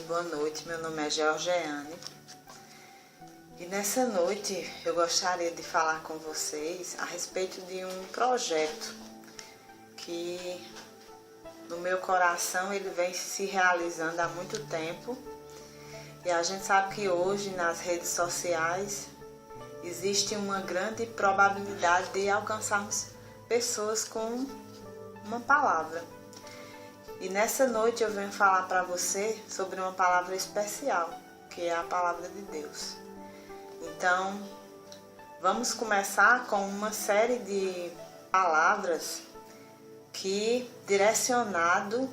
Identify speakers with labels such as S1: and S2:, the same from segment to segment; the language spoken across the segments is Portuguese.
S1: boa noite. Meu nome é Georgiane e nessa noite eu gostaria de falar com vocês a respeito de um projeto que no meu coração ele vem se realizando há muito tempo, e a gente sabe que hoje nas redes sociais existe uma grande probabilidade de alcançarmos pessoas com uma palavra. E nessa noite eu venho falar para você sobre uma palavra especial, que é a palavra de Deus. Então, vamos começar com uma série de palavras que direcionado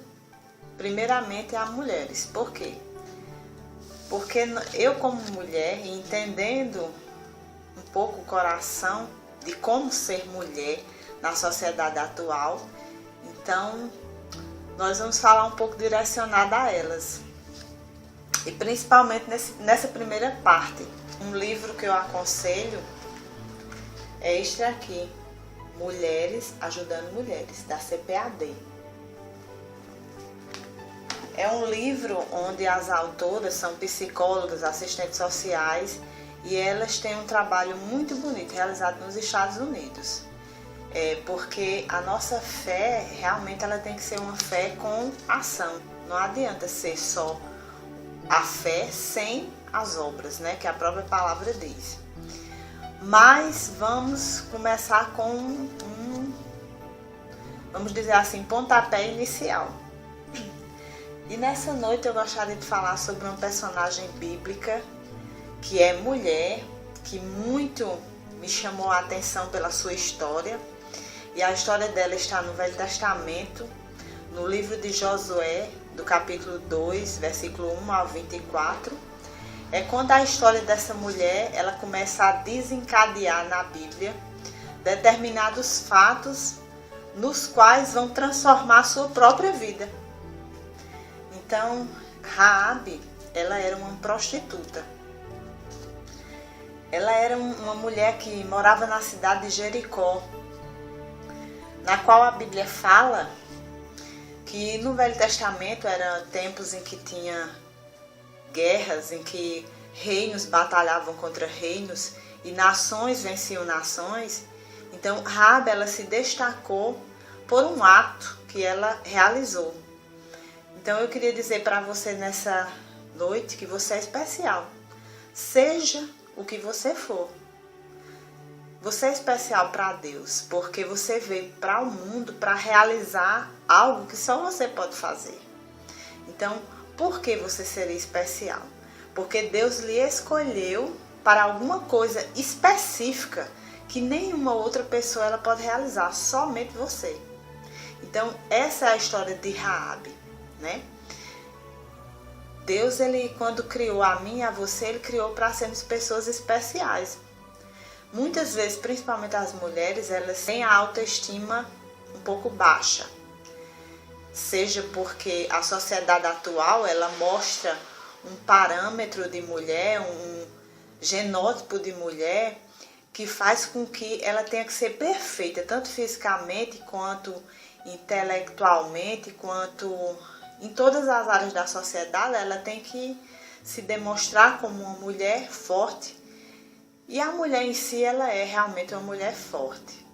S1: primeiramente a mulheres. Por quê? Porque eu, como mulher, entendendo um pouco o coração de como ser mulher na sociedade atual, então nós vamos falar um pouco direcionado a elas. E principalmente nessa primeira parte. Um livro que eu aconselho é este aqui, Mulheres Ajudando Mulheres, da CPAD. É um livro onde as autoras são psicólogas, assistentes sociais, e elas têm um trabalho muito bonito realizado nos Estados Unidos. Porque a nossa fé, realmente, ela tem que ser uma fé com ação. Não adianta ser só a fé sem as obras, né? Que a própria palavra diz. Mas vamos começar com vamos dizer assim, pontapé inicial. E nessa noite eu gostaria de falar sobre uma personagem bíblica que é mulher, que muito me chamou a atenção pela sua história. E a história dela está no Velho Testamento, no livro de Josué, do capítulo 2, versículo 1 ao 24. É quando a história dessa mulher ela começa a desencadear na Bíblia determinados fatos nos quais vão transformar a sua própria vida. Então, Raabe, ela era uma prostituta. Ela era uma mulher que morava na cidade de Jericó, na qual a Bíblia fala que no Velho Testamento eram tempos em que tinha guerras, em que reinos batalhavam contra reinos e nações venciam nações. Então, Raabe, ela se destacou por um ato que ela realizou. Então, eu queria dizer para você nessa noite que você é especial. Seja o que você for. Você é especial para Deus, porque você veio para o mundo para realizar algo que só você pode fazer. Então, por que você seria especial? Porque Deus lhe escolheu para alguma coisa específica que nenhuma outra pessoa ela pode realizar, somente você. Então, essa é a história de Raabe, né? Deus, ele, quando criou a mim e a você, ele criou para sermos pessoas especiais. Muitas vezes, principalmente as mulheres, elas têm a autoestima um pouco baixa. Seja porque a sociedade atual, ela mostra um parâmetro de mulher, um genótipo de mulher, que faz com que ela tenha que ser perfeita, tanto fisicamente, quanto intelectualmente, quanto em todas as áreas da sociedade. Ela tem que se demonstrar como uma mulher forte. E a mulher em si, ela é realmente uma mulher forte.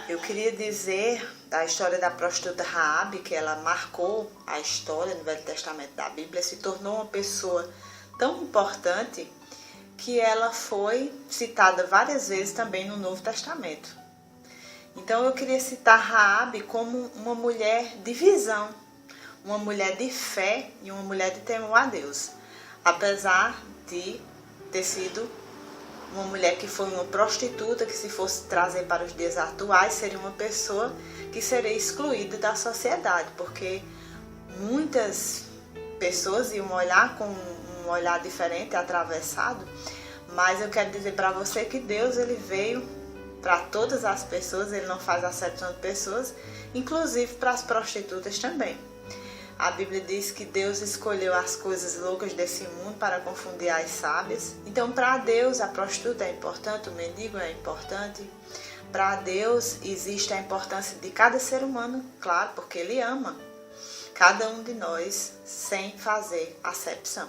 S1: Eu queria dizer da história da prostituta Raabe, que ela marcou a história no Velho Testamento da Bíblia, se tornou uma pessoa tão importante que ela foi citada várias vezes também no Novo Testamento. Então eu queria citar Raabe como uma mulher de visão, uma mulher de fé e uma mulher de temor a Deus, apesar de ter sido uma mulher que foi uma prostituta, que se fosse trazer para os dias atuais, seria uma pessoa que seria excluída da sociedade, porque muitas pessoas iam olhar com um olhar diferente, atravessado, mas eu quero dizer para você que Deus, ele veio para todas as pessoas, ele não faz acepção de pessoas, inclusive para as prostitutas também. A Bíblia diz que Deus escolheu as coisas loucas desse mundo para confundir as sábias. Então, para Deus, a prostituta é importante, o mendigo é importante. Para Deus, existe a importância de cada ser humano, claro, porque Ele ama. cada um de nós sem fazer acepção.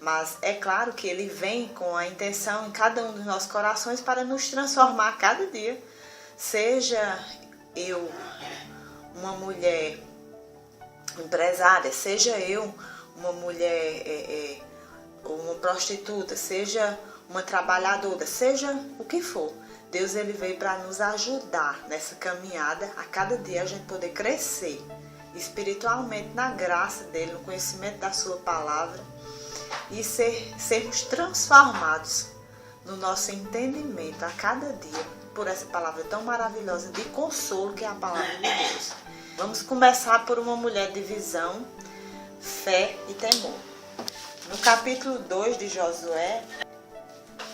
S1: Mas é claro que ele vem com a intenção em cada um dos nossos corações para nos transformar a cada dia. Seja eu uma mulher empresária, seja eu uma mulher uma prostituta, seja uma trabalhadora, seja o que for. Deus ele veio para nos ajudar nessa caminhada, a cada dia a gente poder crescer espiritualmente na graça dele, no conhecimento da sua palavra e sermos transformados no nosso entendimento a cada dia por essa palavra tão maravilhosa de consolo que é a palavra de Deus. Vamos começar por uma mulher de visão, fé e temor. No capítulo 2 de Josué,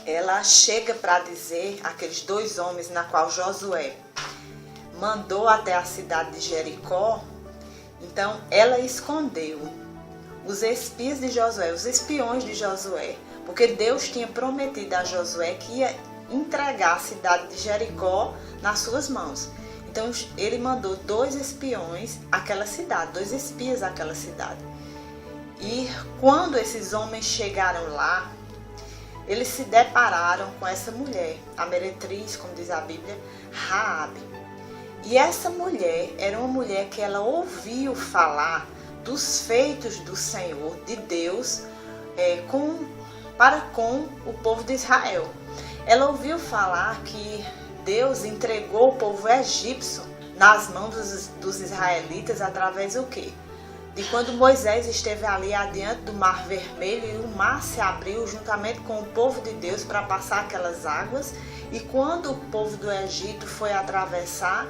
S1: ela chega para dizer aqueles dois homens na qual Josué mandou até a cidade de Jericó. Então ela escondeu os espias de Josué, os espiões de Josué, porque Deus tinha prometido a Josué que ia entregar a cidade de Jericó nas suas mãos. Então ele mandou 2 espiões àquela cidade, 2 espias àquela cidade. E quando esses homens chegaram lá, eles se depararam com essa mulher, a meretriz, como diz a Bíblia, Raabe. E essa mulher era uma mulher que ela ouviu falar dos feitos do Senhor, de Deus, para com o povo de Israel. Ela ouviu falar que Deus entregou o povo egípcio nas mãos dos israelitas através do quê? De quando Moisés esteve ali adiante do Mar Vermelho e o mar se abriu juntamente com o povo de Deus para passar aquelas águas, e quando o povo do Egito foi atravessar,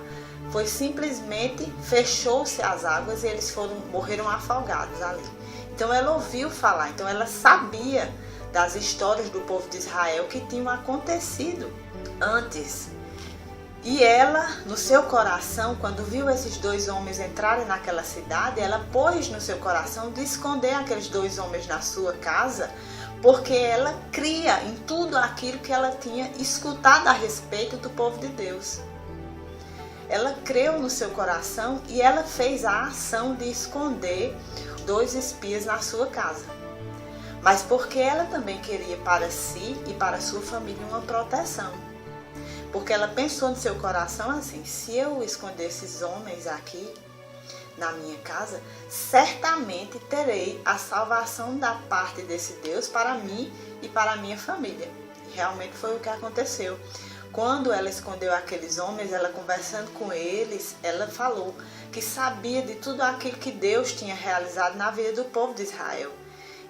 S1: foi simplesmente fechou-se as águas e eles morreram afogados ali. Então ela ouviu falar, então ela sabia das histórias do povo de Israel que tinham acontecido antes. E ela, no seu coração, quando viu esses 2 homens entrarem naquela cidade, ela pôs no seu coração de esconder aqueles 2 homens na sua casa, porque ela cria em tudo aquilo que ela tinha escutado a respeito do povo de Deus. Ela creu no seu coração e ela fez a ação de esconder 2 espias na sua casa. Mas porque ela também queria para si e para a sua família uma proteção. Porque ela pensou no seu coração assim: se eu esconder esses homens aqui na minha casa, certamente terei a salvação da parte desse Deus para mim e para a minha família. E realmente foi o que aconteceu. Quando ela escondeu aqueles homens, ela conversando com eles, ela falou que sabia de tudo aquilo que Deus tinha realizado na vida do povo de Israel.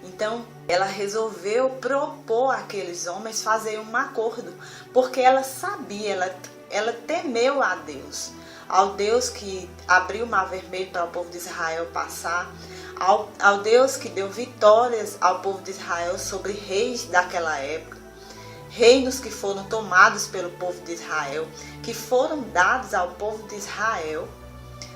S1: Então, ela resolveu propor àqueles homens fazer um acordo, porque ela sabia, ela temeu a Deus, ao Deus que abriu o Mar Vermelho para o povo de Israel passar, ao Deus que deu vitórias ao povo de Israel sobre reis daquela época, reinos que foram tomados pelo povo de Israel, que foram dados ao povo de Israel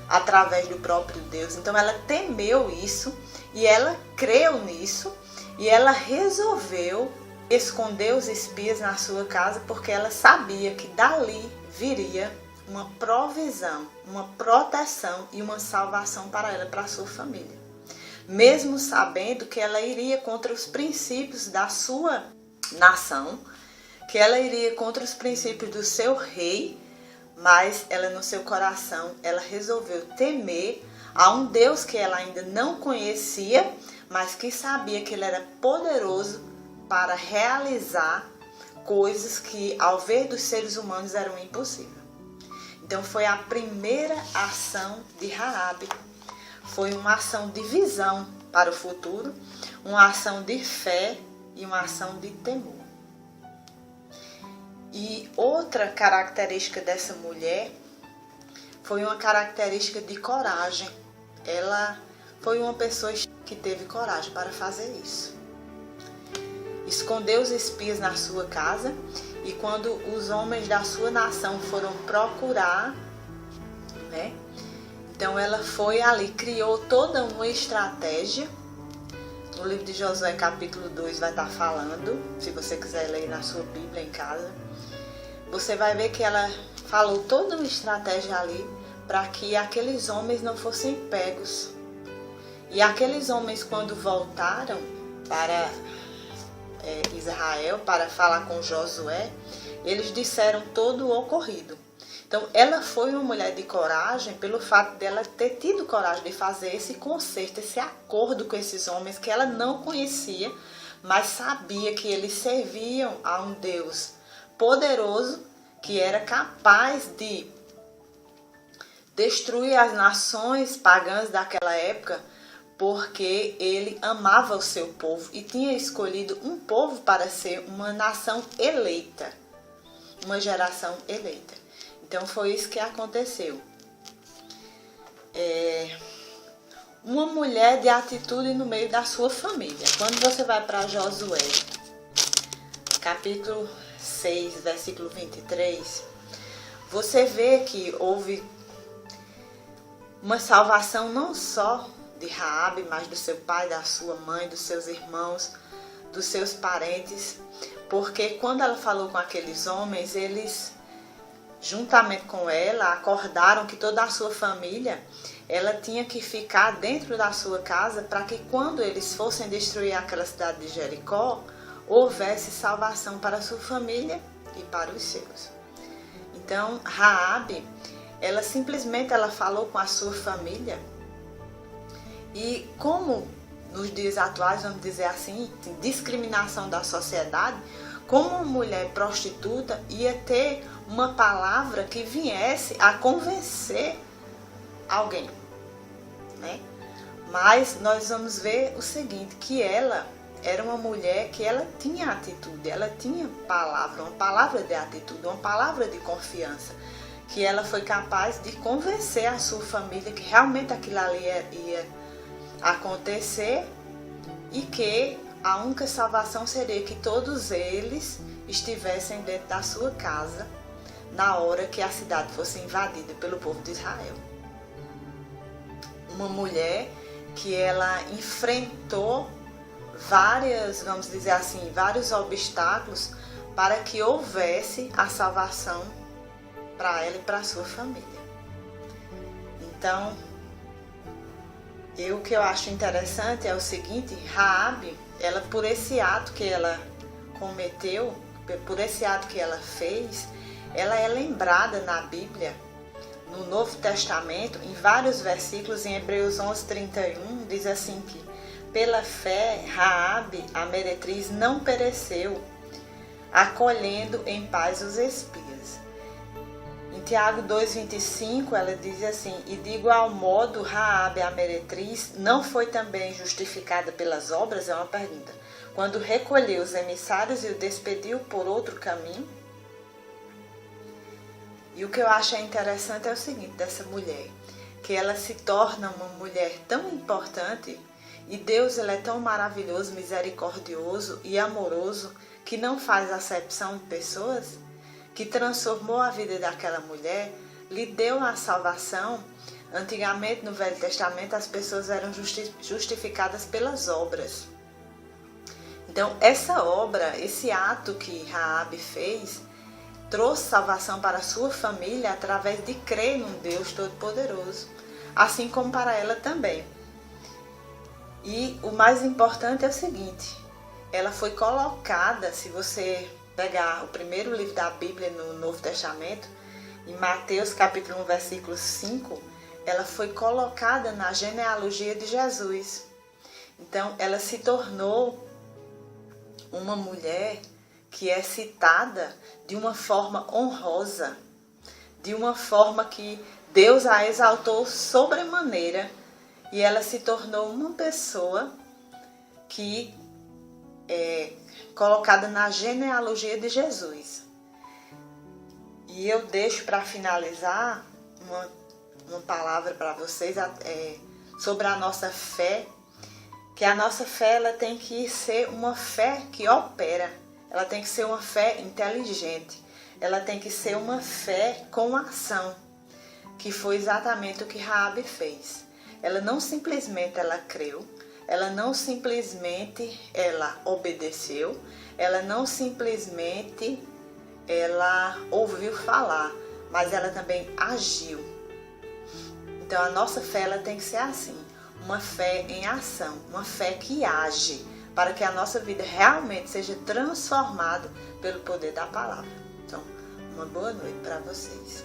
S1: através do próprio Deus. Então ela temeu isso e ela creu nisso e ela resolveu esconder os espias na sua casa, porque ela sabia que dali viria uma provisão, uma proteção e uma salvação para ela e para a sua família. Mesmo sabendo que ela iria contra os princípios da sua nação, que ela iria contra os princípios do seu rei, mas ela no seu coração, ela resolveu temer a um Deus que ela ainda não conhecia, mas que sabia que ele era poderoso para realizar coisas que ao ver dos seres humanos eram impossíveis. Então foi a primeira ação de Raabe. Foi uma ação de visão para o futuro, uma ação de fé e uma ação de temor. E outra característica dessa mulher foi uma característica de coragem. Ela foi uma pessoa que teve coragem para fazer isso. Escondeu os espias na sua casa, e quando os homens da sua nação foram procurar, então ela foi ali, criou toda uma estratégia. No livro de Josué, capítulo 2, vai estar falando, se você quiser ler na sua Bíblia em casa. Você vai ver que ela falou toda uma estratégia ali para que aqueles homens não fossem pegos E aqueles homens, quando voltaram para Israel para falar com Josué, eles disseram todo o ocorrido. Então, ela foi uma mulher de coragem pelo fato dela ter tido coragem de fazer esse concerto, esse acordo com esses homens que ela não conhecia, mas sabia que eles serviam a um Deus poderoso que era capaz de destruir as nações pagãs daquela época, porque ele amava o seu povo e tinha escolhido um povo para ser uma nação eleita, uma geração eleita. Então foi isso que aconteceu. Uma mulher de atitude no meio da sua família. Quando você vai para Josué, capítulo 6, versículo 23, você vê que houve uma salvação não só de Raabe, mas do seu pai, da sua mãe, dos seus irmãos, dos seus parentes, porque quando ela falou com aqueles homens, eles, juntamente com ela, acordaram que toda a sua família, ela tinha que ficar dentro da sua casa para que quando eles fossem destruir aquela cidade de Jericó, houvesse salvação para a sua família e para os seus. Então, Raabe, ela simplesmente falou com a sua família. E como nos dias atuais, vamos dizer assim, discriminação da sociedade, como uma mulher prostituta ia ter uma palavra que viesse a convencer alguém, né? Mas nós vamos ver o seguinte, que ela era uma mulher que ela tinha atitude, ela tinha palavra, uma palavra de atitude, uma palavra de confiança, que ela foi capaz de convencer a sua família que realmente aquilo ali ia acontecer e que a única salvação seria que todos eles estivessem dentro da sua casa na hora que a cidade fosse invadida pelo povo de Israel. Uma mulher que ela enfrentou vamos dizer assim, vários obstáculos para que houvesse a salvação para ela e para a sua família. Então, o que eu acho interessante é o seguinte, Raabe, ela, por esse ato que ela cometeu, por esse ato que ela fez, ela é lembrada na Bíblia, no Novo Testamento, em vários versículos, em Hebreus 11:31, diz assim que, pela fé, Raabe, a meretriz, não pereceu, acolhendo em paz os espias. Em Tiago 2:25, ela diz assim, e de igual modo, Raabe, a meretriz, não foi também justificada pelas obras? É uma pergunta. Quando recolheu os emissários e o despediu por outro caminho? E o que eu acho interessante é o seguinte, dessa mulher, que ela se torna uma mulher tão importante, e Deus, ele é tão maravilhoso, misericordioso e amoroso, que não faz acepção de pessoas, que transformou a vida daquela mulher, lhe deu a salvação. Antigamente, no Velho Testamento, as pessoas eram justificadas pelas obras. Então, essa obra, esse ato que Raabe fez, trouxe salvação para a sua família através de crer num Deus Todo-Poderoso, assim como para ela também. E o mais importante é o seguinte, ela foi colocada, se você pegar o primeiro livro da Bíblia no Novo Testamento, em Mateus capítulo 1, versículo 5, ela foi colocada na genealogia de Jesus. Então, ela se tornou uma mulher que é citada de uma forma honrosa, de uma forma que Deus a exaltou sobremaneira, e ela se tornou uma pessoa que é colocada na genealogia de Jesus. E eu deixo para finalizar uma palavra para vocês sobre a nossa fé, que a nossa fé ela tem que ser uma fé que opera, ela tem que ser uma fé inteligente, ela tem que ser uma fé com ação, que foi exatamente o que Raabe fez. Ela não simplesmente creu, ela não simplesmente obedeceu, ela não simplesmente ouviu falar, mas ela também agiu. Então a nossa fé ela tem que ser assim, uma fé em ação, uma fé que age, para que a nossa vida realmente seja transformada pelo poder da palavra. Então, uma boa noite para vocês.